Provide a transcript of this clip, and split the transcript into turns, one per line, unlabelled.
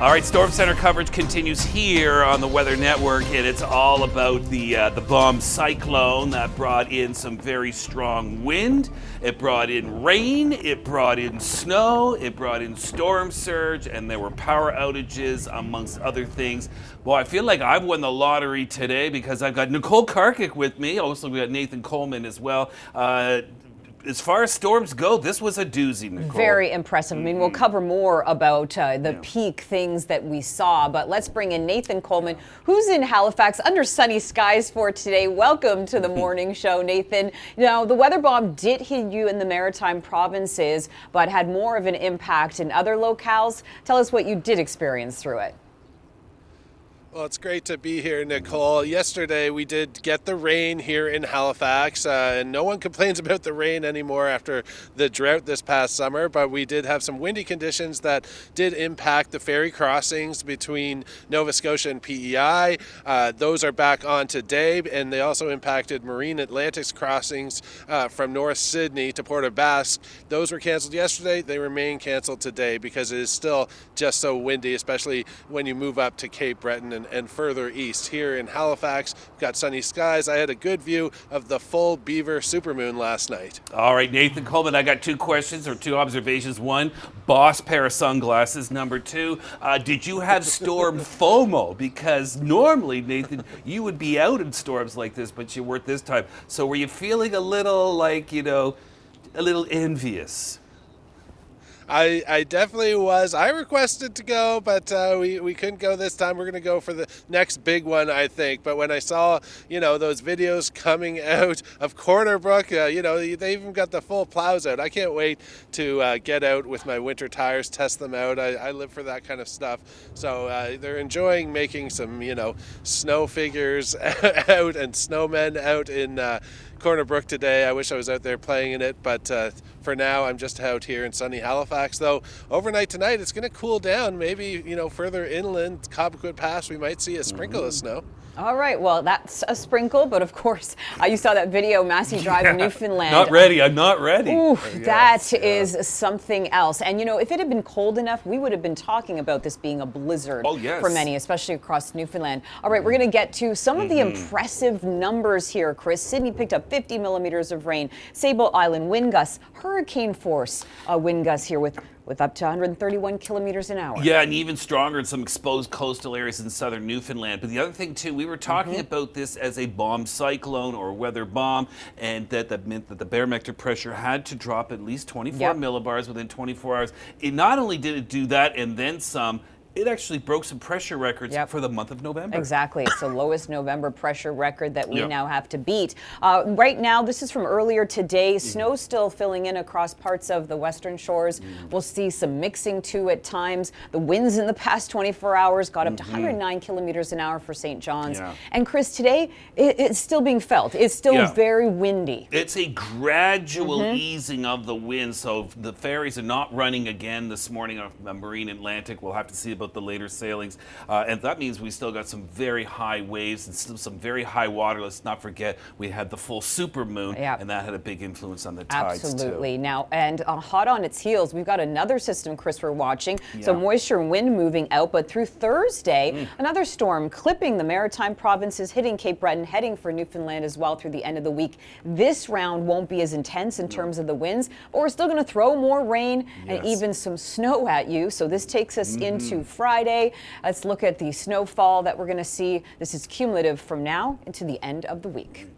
All right, Storm Center coverage continues here on the Weather Network, and it's all about the bomb cyclone that brought in some very strong wind. It brought in rain, it brought in snow, it brought in storm surge, and there were power outages, amongst other things. Well, I feel like I've won the lottery today because I've got Nicole Karkic with me. Also, we got Nathan Coleman as well. As far as storms go, this was a doozy, Nicole.
Very impressive. I mean, we'll cover more about the peak things that we saw, but let's bring in Nathan Coleman, who's in Halifax under sunny skies for today. Welcome to the morning show, Nathan. Now, the weather bomb did hit you in the maritime provinces, but had more of an impact in other locales. Tell us what you did experience through it.
Well, it's great to be here, Nicole. Yesterday we did get the rain here in Halifax, and no one complains about the rain anymore after the drought this past summer, but we did have some windy conditions that did impact the ferry crossings between Nova Scotia and PEI. Those are back on today, and they also impacted Marine Atlantic's crossings from North Sydney to Port aux Basques. Those were canceled yesterday. They remain canceled today because it is still just so windy, especially when you move up to Cape Breton and further east. Here in Halifax, we've got sunny skies. I had a good view of the full Beaver supermoon last night.
All right, Nathan Coleman, I got two questions or two observations. One, boss pair of sunglasses. Number two, did you have storm FOMO? Because normally, Nathan, you would be out in storms like this, but you weren't this time. So were you feeling a little like, a little envious?
I definitely was. I requested to go, but we couldn't go this time. We're going to go for the next big one, I think. But when I saw, those videos coming out of Corner Brook, they even got the full plows out. I can't wait to get out with my winter tires, test them out. I live for that kind of stuff. So they're enjoying making some, snow figures out and snowmen out in Corner Brook today. I wish I was out there playing in it, but for now I'm just out here in sunny Halifax. Though overnight tonight it's going to cool down. Maybe further inland, Cobequid Pass, we might see a sprinkle of snow.
All right, well, that's a sprinkle, but of course, you saw that video, Massey Drive in Newfoundland.
Not ready, I'm not ready.
Ooh, that is something else. And if it had been cold enough, we would have been talking about this being a blizzard for many, especially across Newfoundland. All right, we're going to get to some of the impressive numbers here, Chris. Sydney picked up 50 millimeters of rain. Sable Island wind gusts, hurricane force wind gusts here with up to 131 kilometers an hour.
Yeah, and even stronger in some exposed coastal areas in southern Newfoundland. But the other thing, too, we were talking about this as a bomb cyclone or weather bomb, and that meant that the barometric pressure had to drop at least 24 millibars within 24 hours. It not only did it do that and then some, it actually broke some pressure records for the month of November.
Exactly. It's the lowest November pressure record that we now have to beat. Right now, this is from earlier today. Snow still filling in across parts of the western shores. We'll see some mixing too at times. The winds in the past 24 hours got up to 109 kilometers an hour for St. John's. And Chris, today, it's still being felt. It's still very windy.
It's a gradual easing of the wind. So the ferries are not running again this morning on the Marine Atlantic. We'll have to see about the later sailings, and that means we still got some very high waves and still some very high water. Let's not forget we had the full supermoon, and that had a big influence on the tides.
Absolutely. Now, and hot on its heels, we've got another system, Chris, we're watching. So moisture and wind moving out, but through Thursday, another storm clipping the maritime provinces, hitting Cape Breton, heading for Newfoundland as well through the end of the week. This round won't be as intense in terms of the winds, but we're still going to throw more rain and even some snow at you. So this takes us into Friday. Let's look at the snowfall that we're going to see. This is cumulative from now into the end of the week.